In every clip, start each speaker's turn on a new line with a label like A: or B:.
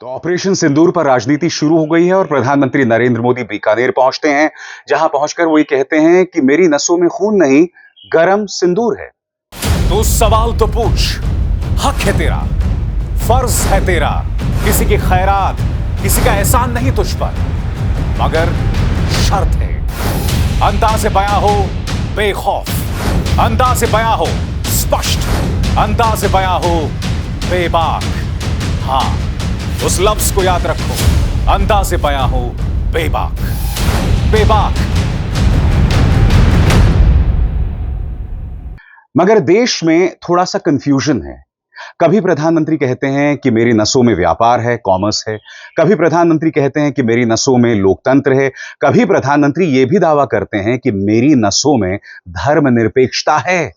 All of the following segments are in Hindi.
A: तो ऑपरेशन सिंदूर पर राजनीति शुरू हो गई है और प्रधानमंत्री नरेंद्र मोदी बीकानेर पहुंचते हैं, जहां पहुंचकर वो ये कहते हैं कि मेरी नसों में खून नहीं, गरम सिंदूर है।
B: तो सवाल तो पूछ, हक है तेरा, फर्ज है तेरा, किसी की खैरात, किसी का एहसान नहीं तुझ पर, मगर शर्त है, अंदाज़े बयां हो बेखौफ, अंदाज़े बयां हो स्पष्ट, अंदाज़े बयां हो बेबाक। हां, उस लफ्ज को याद रखो, अंदाज़े बयां हो बेबाक, बेबाक।
A: मगर देश में थोड़ा सा कंफ्यूजन है। कभी प्रधानमंत्री कहते हैं कि मेरी नसों में व्यापार है, कॉमर्स है। कभी प्रधानमंत्री कहते हैं कि मेरी नसों में लोकतंत्र है। कभी प्रधानमंत्री यह भी दावा करते हैं कि मेरी नसों में धर्मनिरपेक्षता है।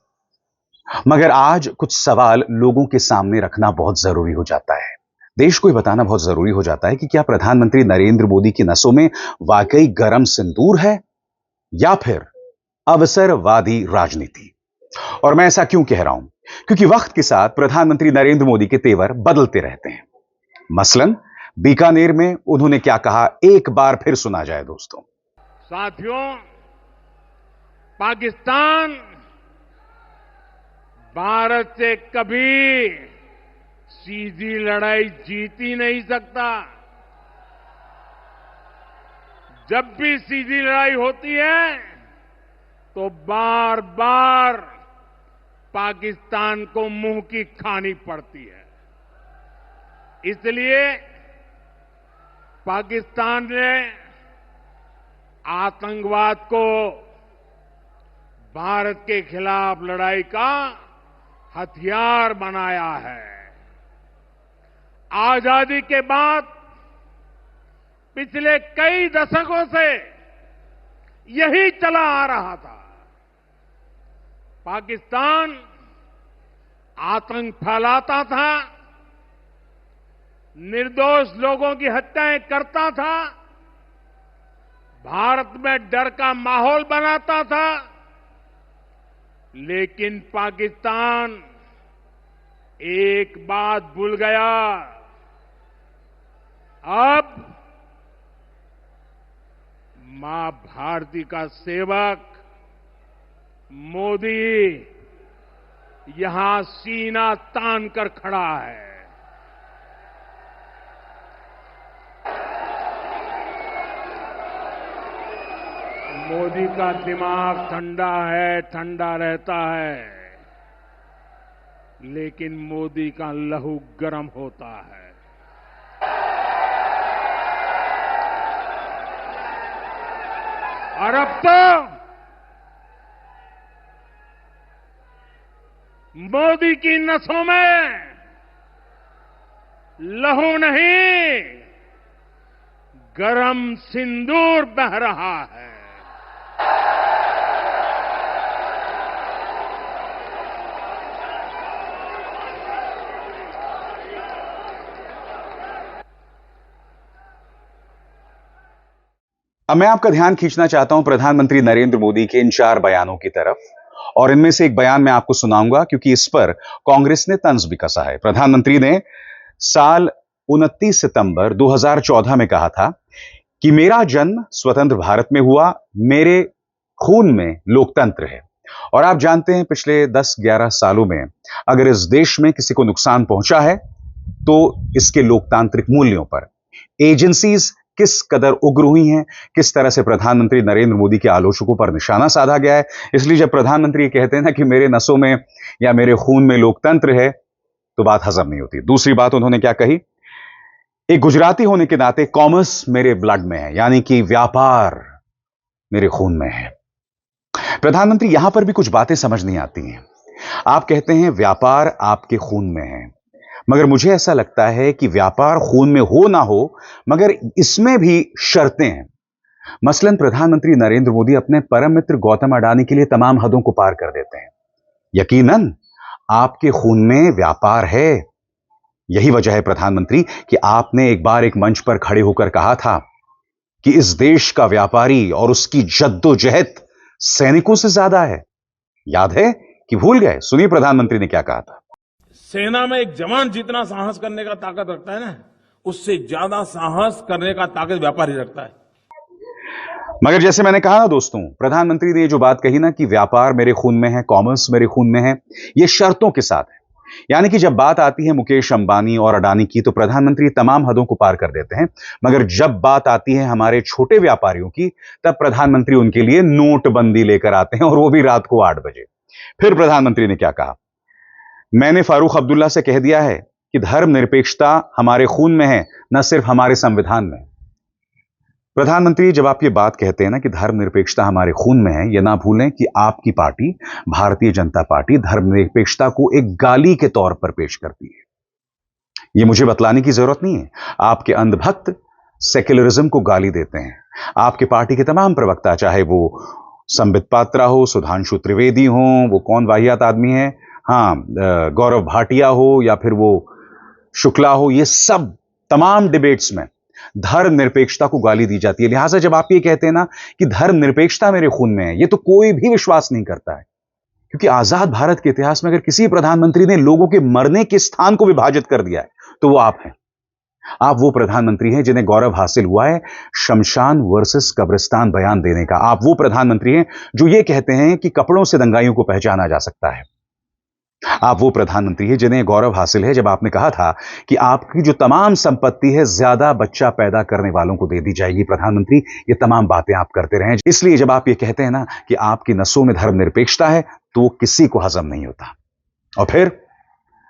A: मगर आज कुछ सवाल लोगों के सामने रखना बहुत जरूरी हो जाता है। देश को यह बताना बहुत जरूरी हो जाता है कि क्या प्रधानमंत्री नरेंद्र मोदी की नसों में वाकई गरम सिंदूर है या फिर अवसरवादी राजनीति। और मैं ऐसा क्यों कह रहा हूं? क्योंकि वक्त के साथ प्रधानमंत्री नरेंद्र मोदी के तेवर बदलते रहते हैं। मसलन बीकानेर में उन्होंने क्या कहा, एक बार फिर सुना जाए दोस्तों।
C: साथियों, पाकिस्तान भारत से कभी सीधी लड़ाई जीत ही नहीं सकता। जब भी सीधी लड़ाई होती है तो बार बार पाकिस्तान को मुंह की खानी पड़ती है। इसलिए पाकिस्तान ने आतंकवाद को भारत के खिलाफ लड़ाई का हथियार बनाया है। आजादी के बाद पिछले कई दशकों से यही चला आ रहा था। पाकिस्तान आतंक फैलाता था, निर्दोष लोगों की हत्याएं करता था, भारत में डर का माहौल बनाता था। लेकिन पाकिस्तान एक बात भूल गया, अब मां भारती का सेवक मोदी यहां सीना तान कर खड़ा है। मोदी का दिमाग ठंडा है, ठंडा रहता है, लेकिन मोदी का लहू गर्म होता है। और अब तो मोदी की नसों में लहू नहीं, गरम सिंदूर बह रहा है।
A: अब मैं आपका ध्यान खींचना चाहता हूं प्रधानमंत्री नरेंद्र मोदी के इन 4 बयानों की तरफ, और इनमें से एक बयान मैं आपको सुनाऊंगा क्योंकि इस पर कांग्रेस ने तंज भी कसा है। प्रधानमंत्री ने साल 29 सितंबर 2014 में कहा था कि मेरा जन्म स्वतंत्र भारत में हुआ, मेरे खून में लोकतंत्र है। और आप जानते हैं पिछले 10-11 सालों में अगर इस देश में किसी को नुकसान पहुंचा है तो इसके लोकतांत्रिक मूल्यों पर। एजेंसीज किस कदर उग्र हुई हैं, किस तरह से प्रधानमंत्री नरेंद्र मोदी के आलोचकों पर निशाना साधा गया है। इसलिए जब प्रधानमंत्री कहते हैं ना कि मेरे नसों में या मेरे खून में लोकतंत्र है, तो बात हजम नहीं होती। दूसरी बात उन्होंने क्या कही, एक गुजराती होने के नाते कॉमर्स मेरे ब्लड में है, यानी कि व्यापार मेरे खून में है। प्रधानमंत्री यहां पर भी कुछ बातें समझ नहीं आती हैं। आप कहते हैं व्यापार आपके खून में है, मगर मुझे ऐसा लगता है कि व्यापार खून में हो ना हो, मगर इसमें भी शर्तें हैं। मसलन प्रधानमंत्री नरेंद्र मोदी अपने परम मित्र गौतम अडानी के लिए तमाम हदों को पार कर देते हैं। यकीनन आपके खून में व्यापार है। यही वजह है प्रधानमंत्री कि आपने एक बार एक मंच पर खड़े होकर कहा था कि इस देश का व्यापारी और उसकी जद्दोजहद सैनिकों से ज्यादा है। याद है कि भूल गए? सुनिए प्रधानमंत्री ने क्या कहा था।
D: सेना में एक जवान जितना साहस करने का ताकत रखता है ना,
C: उससे ज्यादा साहस करने का ताकत व्यापारी रखता है।
A: मगर जैसे मैंने कहा ना दोस्तों, प्रधानमंत्री ने ये जो बात कही ना कि व्यापार मेरे खून में है, कॉमर्स मेरे खून में है, ये शर्तों के साथ है। यानी कि जब बात आती है मुकेश अंबानी और अडानी की तो प्रधानमंत्री तमाम हदों को पार कर देते हैं, मगर जब बात आती है हमारे छोटे व्यापारियों की, तब प्रधानमंत्री उनके लिए नोटबंदी लेकर आते हैं, और वो भी रात को 8 बजे। फिर प्रधानमंत्री ने क्या कहा? मैंने फारूक अब्दुल्ला से कह दिया है कि धर्मनिरपेक्षता हमारे खून में है, न सिर्फ हमारे संविधान में। प्रधानमंत्री, जब आप ये बात कहते हैं ना कि धर्मनिरपेक्षता हमारे खून में है, यह ना भूलें कि आपकी पार्टी भारतीय जनता पार्टी धर्मनिरपेक्षता को एक गाली के तौर पर पेश करती है। यह मुझे बतलाने की जरूरत नहीं है। आपके अंधभक्त सेक्युलरिज्म को गाली देते हैं। आपके पार्टी के तमाम प्रवक्ता, चाहे वो संबित पात्रा हो, सुधांशु त्रिवेदी हो, वो कौन वाहियात आदमी है, गौरव भाटिया हो, या फिर वो शुक्ला हो, ये सब तमाम डिबेट्स में धर्मनिरपेक्षता को गाली दी जाती है। लिहाजा जब आप ये कहते हैं ना कि धर्मनिरपेक्षता मेरे खून में है, ये तो कोई भी विश्वास नहीं करता है। क्योंकि आजाद भारत के इतिहास में अगर किसी प्रधानमंत्री ने लोगों के मरने के स्थान को विभाजित कर दिया है, तो वो आप हैं। आप वो प्रधानमंत्री हैं जिन्हें गौरव हासिल हुआ है शमशान वर्सेस कब्रिस्तान बयान देने का। आप वो प्रधानमंत्री हैं जो ये कहते हैं कि कपड़ों से दंगाइयों को पहचाना जा सकता है। आप वो प्रधानमंत्री हैं जिन्हें गौरव हासिल है जब आपने कहा था कि आपकी जो तमाम संपत्ति है ज्यादा बच्चा पैदा करने वालों को दे दी जाएगी। प्रधानमंत्री, ये तमाम बातें आप करते रहे। इसलिए जब आप ये कहते हैं ना कि आपकी नसों में धर्मनिरपेक्षता है, तो वो किसी को हजम नहीं होता। और फिर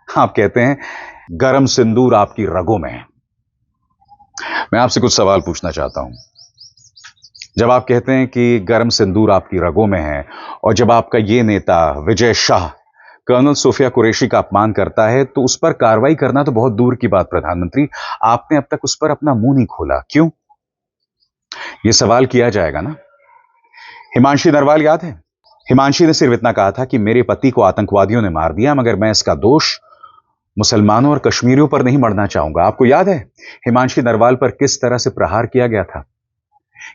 A: आप कहते हैं गरम सिंदूर आपकी रगों में है। मैं आपसे कुछ सवाल पूछना चाहता हूं। जब आप कहते हैं कि गरम सिंदूर आपकी रगों में है, और जब आपका ये नेता विजय शाह कर्नल सोफिया कुरैशी का अपमान करता है, तो उस पर कार्रवाई करना तो बहुत दूर की बात प्रधानमंत्री, आपने अब तक उस पर अपना मुंह नहीं खोला, क्यों? यह सवाल किया जाएगा ना। हिमांशी नरवाल याद है? हिमांशी ने सिर्फ इतना कहा था कि मेरे पति को आतंकवादियों ने मार दिया, मगर मैं इसका दोष मुसलमानों और कश्मीरियों पर नहीं मढ़ना चाहूंगा। आपको याद है हिमांशी नरवाल पर किस तरह से प्रहार किया गया था?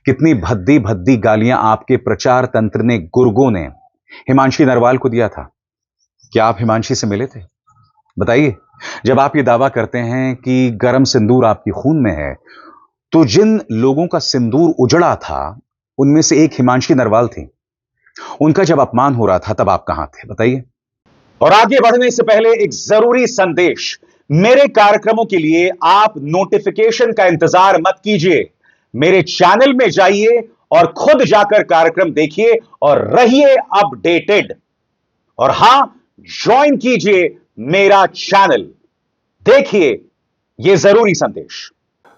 A: कितनी भद्दी भद्दी गालियां आपके प्रचार तंत्र ने, गुर्गों ने हिमांशी नरवाल को दिया था। क्या आप हिमांशी से मिले थे? बताइए। जब आप ये दावा करते हैं कि गरम सिंदूर आपकी खून में है, तो जिन लोगों का सिंदूर उजड़ा था उनमें से एक हिमांशी नरवाल थी। उनका जब अपमान हो रहा था तब आप कहां थे? बताइए। और आगे बढ़ने से पहले एक जरूरी संदेश। मेरे कार्यक्रमों के लिए आप नोटिफिकेशन का इंतजार मत कीजिए। मेरे चैनल में जाइए और खुद जाकर कार्यक्रम देखिए और रहिए अपडेटेड। और हां, ज्वाइन कीजिए मेरा चैनल। देखिए यह जरूरी संदेश।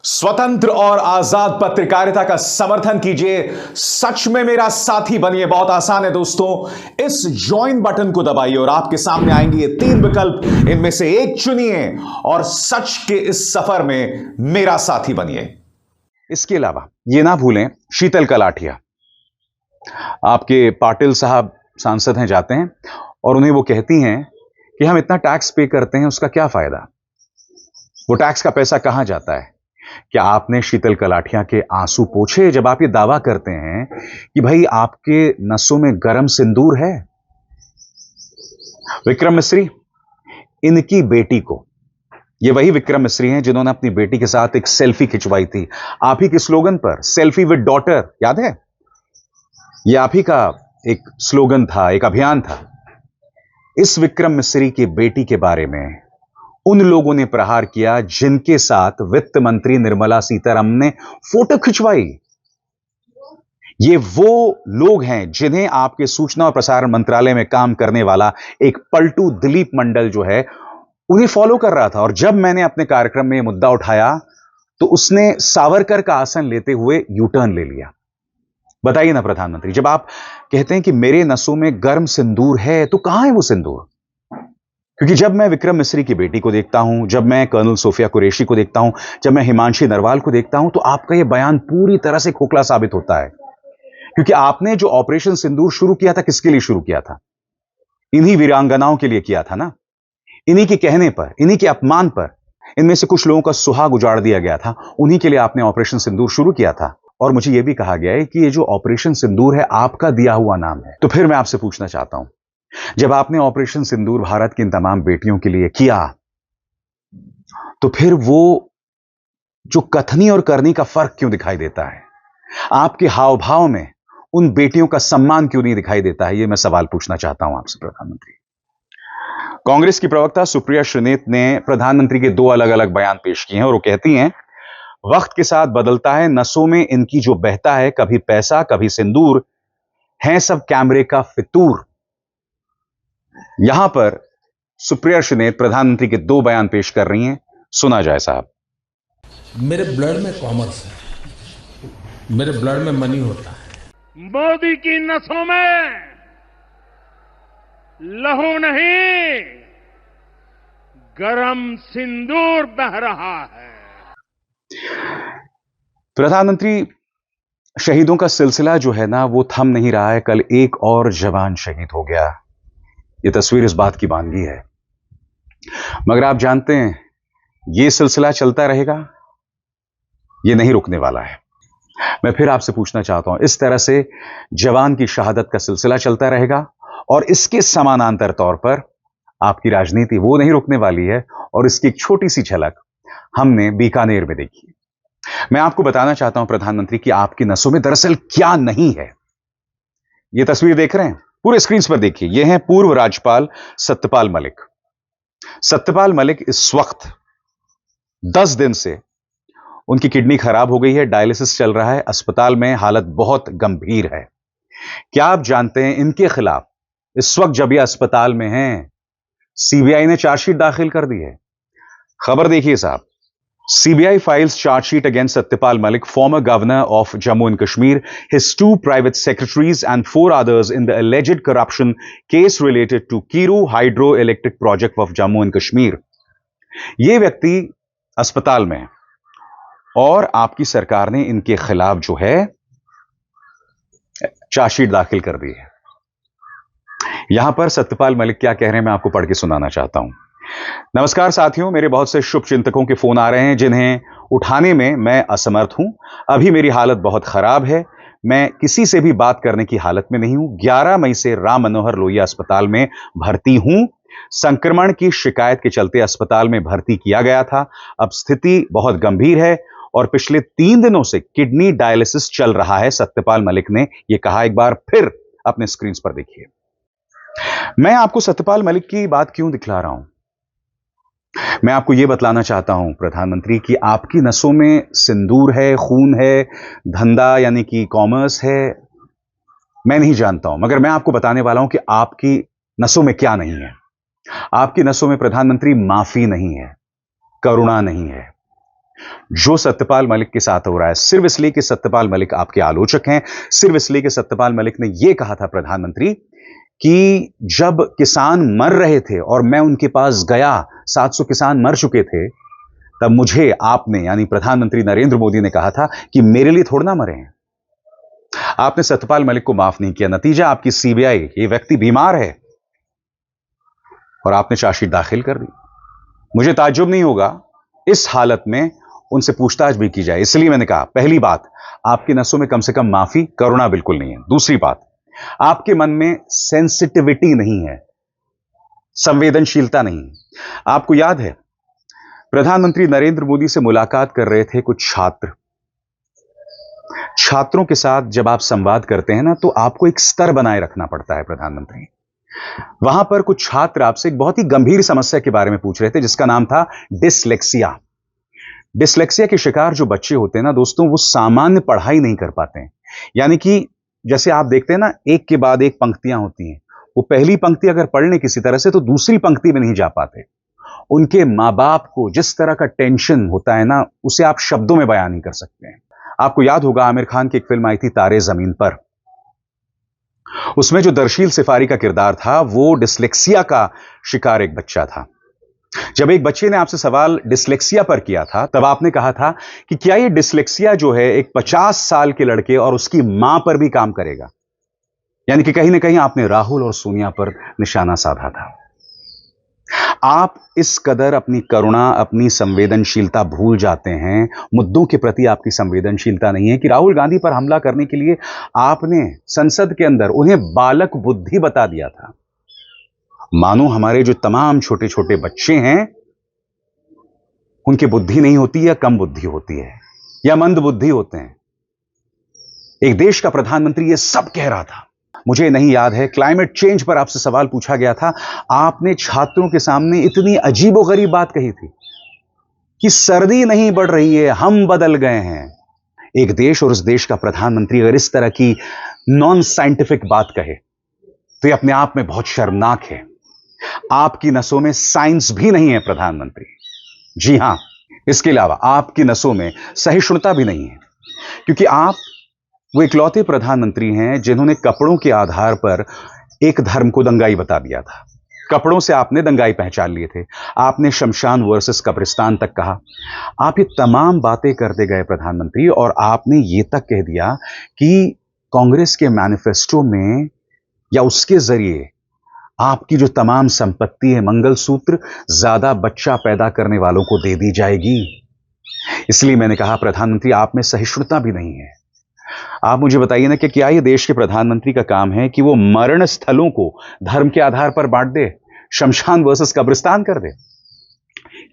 B: स्वतंत्र और आजाद पत्रकारिता का समर्थन कीजिए, सच में मेरा साथी बनिए। बहुत आसान है दोस्तों, इस ज्वाइन बटन को दबाइए और आपके सामने आएंगे ये 3 विकल्प, इनमें से एक चुनिए और सच के इस सफर में मेरा साथी बनिए।
A: इसके अलावा ये ना भूलें, शीतल कलाठिया, आपके पाटिल साहब सांसद हैं, जाते हैं और उन्हें वो कहती हैं कि हम इतना टैक्स पे करते हैं, उसका क्या फायदा? वो टैक्स का पैसा कहां जाता है? क्या आपने शीतल कलाठिया के आंसू पोंछे जब आप ये दावा करते हैं कि भाई आपके नसों में गरम सिंदूर है? विक्रम मिस्री, इनकी बेटी को, ये वही विक्रम मिस्री हैं जिन्होंने अपनी बेटी के साथ एक सेल्फी खिंचवाई थी आप ही के स्लोगन पर, सेल्फी विद डॉटर, याद है? यह आप ही का एक स्लोगन था, एक अभियान था। इस विक्रम मिस्री की बेटी के बारे में उन लोगों ने प्रहार किया जिनके साथ वित्त मंत्री निर्मला सीतारमण ने फोटो खिंचवाई। ये वो लोग हैं जिन्हें आपके सूचना और प्रसारण मंत्रालय में काम करने वाला एक पलटू दिलीप मंडल जो है, उन्हें फॉलो कर रहा था। और जब मैंने अपने कार्यक्रम में यह मुद्दा उठाया तो उसने सावरकर का आसन लेते हुए यू टर्न ले लिया। बताइए ना प्रधानमंत्री, जब आप कहते हैं कि मेरे नसों में गर्म सिंदूर है, तो कहां है वो सिंदूर? क्योंकि जब मैं विक्रम मिस्री की बेटी को देखता हूं, जब मैं कर्नल सोफिया कुरैशी को देखता हूं, जब मैं हिमांशी नरवाल को देखता हूं, तो आपका यह बयान पूरी तरह से खोखला साबित होता है। क्योंकि आपने जो ऑपरेशन सिंदूर शुरू किया था, किसके लिए शुरू किया था? इन्हीं वीरांगनाओं के लिए किया था ना। इन्हीं के कहने पर, इन्हीं के अपमान पर इनमें से कुछ लोगों का सुहाग उजाड़ दिया गया था। उन्हीं के लिए आपने ऑपरेशन सिंदूर शुरू किया था। और मुझे यह भी कहा गया है कि ये जो ऑपरेशन सिंदूर है आपका दिया हुआ नाम है। तो फिर मैं आपसे पूछना चाहता हूं, जब आपने ऑपरेशन सिंदूर भारत की इन तमाम बेटियों के लिए किया, तो फिर वो जो कथनी और करनी का फर्क क्यों दिखाई देता है? आपके हाव भाव में उन बेटियों का सम्मान क्यों नहीं दिखाई देता है? यह मैं सवाल पूछना चाहता हूं आपसे प्रधानमंत्री। कांग्रेस की प्रवक्ता सुप्रिया श्रीनेत ने प्रधानमंत्री के दो अलग अलग बयान पेश किए हैं और वो कहती हैं, वक्त के साथ बदलता है, नसों में इनकी जो बहता है, कभी पैसा कभी सिंदूर, है सब कैमरे का फितूर। यहां पर सुप्रिया श्रीनेत प्रधानमंत्री के दो बयान पेश कर रही हैं, सुना जाए साहब।
D: मेरे ब्लड में कॉमर्स है, मेरे ब्लड में मनी होता है।
C: मोदी की नसों में लहू नहीं, गरम सिंदूर बह रहा है।
A: प्रधानमंत्री, शहीदों का सिलसिला जो है ना वो थम नहीं रहा है। कल एक और जवान शहीद हो गया। ये तस्वीर इस बात की बानगी है। मगर आप जानते हैं ये सिलसिला चलता रहेगा, ये नहीं रुकने वाला है। मैं फिर आपसे पूछना चाहता हूं, इस तरह से जवान की शहादत का सिलसिला चलता रहेगा और इसके समानांतर तौर पर आपकी राजनीति वो नहीं रुकने वाली है। और इसकी एक छोटी सी झलक हमने बीकानेर में देखी। मैं आपको बताना चाहता हूं प्रधानमंत्री कि आपकी नसों में दरअसल क्या नहीं है। यह तस्वीर देख रहे हैं, पूरे स्क्रीन पर देखिए। यह है पूर्व राज्यपाल सत्यपाल मलिक। सत्यपाल मलिक इस वक्त 10 दिन से उनकी किडनी खराब हो गई है, डायलिसिस चल रहा है, अस्पताल में हालत बहुत गंभीर है। क्या आप जानते हैं इनके खिलाफ इस वक्त जब ये अस्पताल में हैं, सीबीआई ने चार्जशीट दाखिल कर दी है। खबर देखिए साहब। CBI files charge sheet against Satyapal Malik, former governor of Jammu and Kashmir, his 2 private secretaries and 4 others in the alleged corruption case related to Kiru hydroelectric project of Jammu and Kashmir. ये व्यक्ति अस्पताल में है और आपकी सरकार ने इनके खिलाफ जो है चार्जशीट दाखिल कर दी है। यहां पर सत्यपाल मलिक क्या कह रहे हैं मैं आपको पढ़ के सुनाना चाहता हूं। नमस्कार साथियों, मेरे बहुत से शुभ चिंतकों के फोन आ रहे हैं जिन्हें उठाने में मैं असमर्थ हूं। अभी मेरी हालत बहुत खराब है, मैं किसी से भी बात करने की हालत में नहीं हूं। 11 मई से राम मनोहर लोहिया अस्पताल में भर्ती हूं। संक्रमण की शिकायत के चलते अस्पताल में भर्ती किया गया था। अब स्थिति बहुत गंभीर है और पिछले 3 दिनों से किडनी डायलिसिस चल रहा है। सत्यपाल मलिक ने यह कहा। एक बार फिर अपने स्क्रीन पर देखिए। मैं आपको सत्यपाल मलिक की बात क्यों दिखला रहा हूं? मैं आपको यह बतलाना चाहता हूं प्रधानमंत्री कि आपकी नसों में सिंदूर है, खून है, धंधा यानी कि कॉमर्स है। मैं नहीं जानता हूं, मगर मैं आपको बताने वाला हूं कि आपकी नसों में क्या नहीं है। आपकी नसों में प्रधानमंत्री माफी नहीं है, करुणा नहीं है। जो सत्यपाल मलिक के साथ हो रहा है सिर्फ इसलिए कि सत्यपाल मलिक आपके आलोचक हैं, सिर्फ इसलिए कि सत्यपाल मलिक ने यह कहा था प्रधानमंत्री कि जब किसान मर रहे थे और मैं उनके पास गया, 700 किसान मर चुके थे, तब मुझे आपने यानी प्रधानमंत्री नरेंद्र मोदी ने कहा था कि मेरे लिए थोड़ा ना मरे हैं। आपने सत्यपाल मलिक को माफ नहीं किया। नतीजा आपकी सीबीआई, ये व्यक्ति बीमार है और आपने चार्जशीट दाखिल कर दी। मुझे ताज्जुब नहीं होगा इस हालत में उनसे पूछताछ भी की जाए। इसलिए मैंने कहा, पहली बात, आपकी नसों में कम से कम माफी, करुणा बिल्कुल नहीं है। दूसरी बात, आपके मन में सेंसिटिविटी नहीं है, संवेदनशीलता नहीं। आपको याद है प्रधानमंत्री नरेंद्र मोदी से मुलाकात कर रहे थे कुछ छात्र। छात्रों के साथ जब आप संवाद करते हैं ना तो आपको एक स्तर बनाए रखना पड़ता है प्रधानमंत्री। वहां पर कुछ छात्र आपसे एक बहुत ही गंभीर समस्या के बारे में पूछ रहे थे जिसका नाम था डिसलेक्सिया। डिसलेक्सिया के शिकार जो बच्चे होते हैं ना दोस्तों, वो सामान्य पढ़ाई नहीं कर पाते हैं। यानी कि जैसे आप देखते हैं ना, एक के बाद एक पंक्तियां होती हैं, वो पहली पंक्ति अगर पढ़ लें किसी तरह से तो दूसरी पंक्ति में नहीं जा पाते। उनके मां बाप को जिस तरह का टेंशन होता है ना, उसे आप शब्दों में बयान नहीं कर सकते हैं। आपको याद होगा आमिर खान की एक फिल्म आई थी तारे जमीन पर। उसमें जो दरशील सिफारी का किरदार था वो डिसलेक्सिया का शिकार एक बच्चा था। जब एक बच्चे ने आपसे सवाल डिसलेक्सिया पर किया था तब आपने कहा था कि क्या ये डिसलेक्सिया जो है एक 50 साल के लड़के और उसकी मां पर भी काम करेगा। यानी कि कहीं ना कहीं आपने राहुल और सोनिया पर निशाना साधा था। आप इस कदर अपनी करुणा, अपनी संवेदनशीलता भूल जाते हैं, मुद्दों के प्रति आपकी संवेदनशीलता नहीं है कि राहुल गांधी पर हमला करने के लिए आपने संसद के अंदर उन्हें बालक बुद्धि बता दिया था। मानो हमारे जो तमाम छोटे छोटे बच्चे हैं उनकी बुद्धि नहीं होती या कम बुद्धि होती है या मंद बुद्धि होते हैं। एक देश का प्रधानमंत्री यह सब कह रहा था। मुझे नहीं याद है, क्लाइमेट चेंज पर आपसे सवाल पूछा गया था, आपने छात्रों के सामने इतनी अजीबोगरीब बात कही थी कि सर्दी नहीं बढ़ रही है, हम बदल गए हैं। एक देश और उस देश का प्रधानमंत्री अगर इस तरह की नॉन साइंटिफिक बात कहे तो यह अपने आप में बहुत शर्मनाक है। आपकी नसों में साइंस भी नहीं है प्रधानमंत्री। जी हां, इसके अलावा आपकी नसों में सहिष्णुता भी नहीं है, क्योंकि आप वो इकलौते प्रधानमंत्री हैं जिन्होंने कपड़ों के आधार पर एक धर्म को दंगाई बता दिया था। कपड़ों से आपने दंगाई पहचान लिए थे। आपने शमशान वर्सेस कब्रिस्तान तक कहा। आप ये तमाम बातें करते गए प्रधानमंत्री, और आपने ये तक कह दिया कि कांग्रेस के मैनिफेस्टो में या उसके जरिए आपकी जो तमाम संपत्ति है, मंगलसूत्र, ज्यादा बच्चा पैदा करने वालों को दे दी जाएगी। इसलिए मैंने कहा प्रधानमंत्री, आप में सहिष्णुता भी नहीं है। आप मुझे बताइए ना कि क्या ये देश के प्रधानमंत्री का काम है कि वो मरण स्थलों को धर्म के आधार पर बांट दे, शमशान वर्सेस कब्रिस्तान कर दे?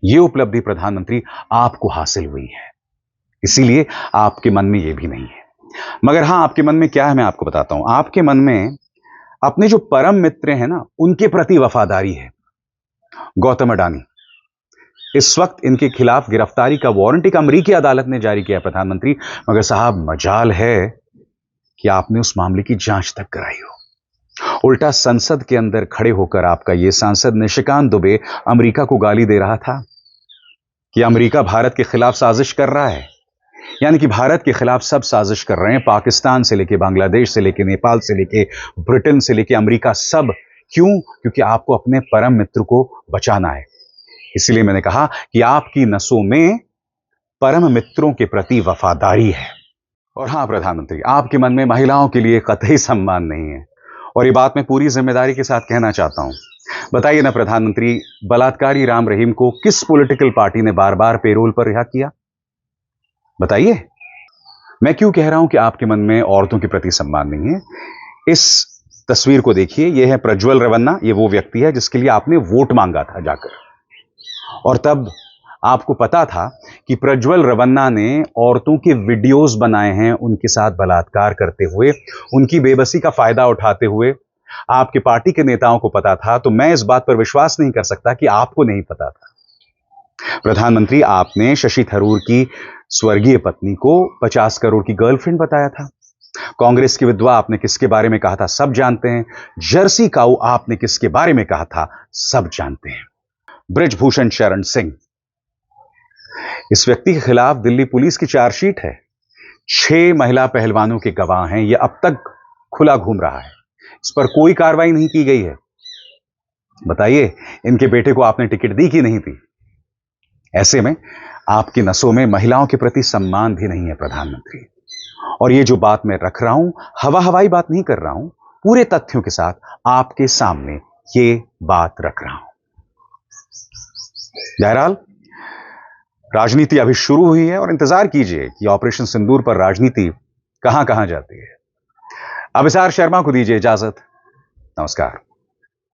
A: ये उपलब्धि प्रधानमंत्री आपको हासिल हुई है, इसीलिए आपके मन में ये भी नहीं है। मगर हां, आपके मन में क्या है मैं आपको बताता हूं। आपके मन में अपने जो परम मित्र हैं ना, उनके प्रति वफादारी है। गौतम अडानी, इस वक्त इनके खिलाफ गिरफ्तारी का वारंट एक अमेरिकी अदालत ने जारी किया प्रधानमंत्री, मगर साहब मजाल है कि आपने उस मामले की जांच तक कराई हो। उल्टा संसद के अंदर खड़े होकर आपका यह सांसद निशिकांत दुबे अमेरिका को गाली दे रहा था कि अमेरिका भारत के खिलाफ साजिश कर रहा है। यानी कि भारत के खिलाफ सब साजिश कर रहे हैं, पाकिस्तान से लेके बांग्लादेश से लेके नेपाल से लेके ब्रिटेन से लेके अमेरिका, सब। क्यों? क्योंकि आपको अपने परम मित्र को बचाना है। इसलिए मैंने कहा कि आपकी नसों में परम मित्रों के प्रति वफादारी है। और हां प्रधानमंत्री, आपके मन में महिलाओं के लिए कतई सम्मान नहीं है, और ये बात मैं पूरी जिम्मेदारी के साथ कहना चाहता हूं। बताइए ना प्रधानमंत्री, बलात्कारी राम रहीम को किस पॉलिटिकल पार्टी ने बार बार पेरोल पर रिहा किया? बताइए। मैं क्यों कह रहा हूं कि आपके मन में औरतों के प्रति सम्मान नहीं है? इस तस्वीर को देखिए, यह है प्रज्वल रेवन्ना। यह वो व्यक्ति है जिसके लिए आपने वोट मांगा था जाकर, और तब आपको पता था कि प्रज्वल रेवन्ना ने औरतों के वीडियोस बनाए हैं उनके साथ बलात्कार करते हुए, उनकी बेबसी का फायदा उठाते हुए। आपके पार्टी के नेताओं को पता था, तो मैं इस बात पर विश्वास नहीं कर सकता कि आपको नहीं पता था। प्रधानमंत्री, आपने शशि थरूर की स्वर्गीय पत्नी को 50 करोड़ की गर्लफ्रेंड बताया था। कांग्रेस की विधवा आपने किसके बारे में कहा था, सब जानते हैं। जर्सी काऊ आपने किसके बारे में कहा था, सब जानते हैं। बृजभूषण शरण सिंह, इस व्यक्ति के खिलाफ दिल्ली पुलिस की चार्जशीट है। 6 महिला पहलवानों के गवाह हैं, यह अब तक खुला घूम रहा है, इस पर कोई कार्रवाई नहीं की गई है। बताइए, इनके बेटे को आपने टिकट दी कि नहीं दी? ऐसे में आपकी नसों में महिलाओं के प्रति सम्मान भी नहीं है प्रधानमंत्री। और ये जो बात मैं रख रहा हूं, हवाई बात नहीं कर रहा हूं, पूरे तथ्यों के साथ आपके सामने ये बात रख रहा हूं। बहरहाल, राजनीति अभी शुरू हुई है, और इंतजार कीजिए कि ऑपरेशन सिंदूर पर राजनीति कहां कहां जाती है। अभिसार शर्मा को दीजिए इजाजत। नमस्कार।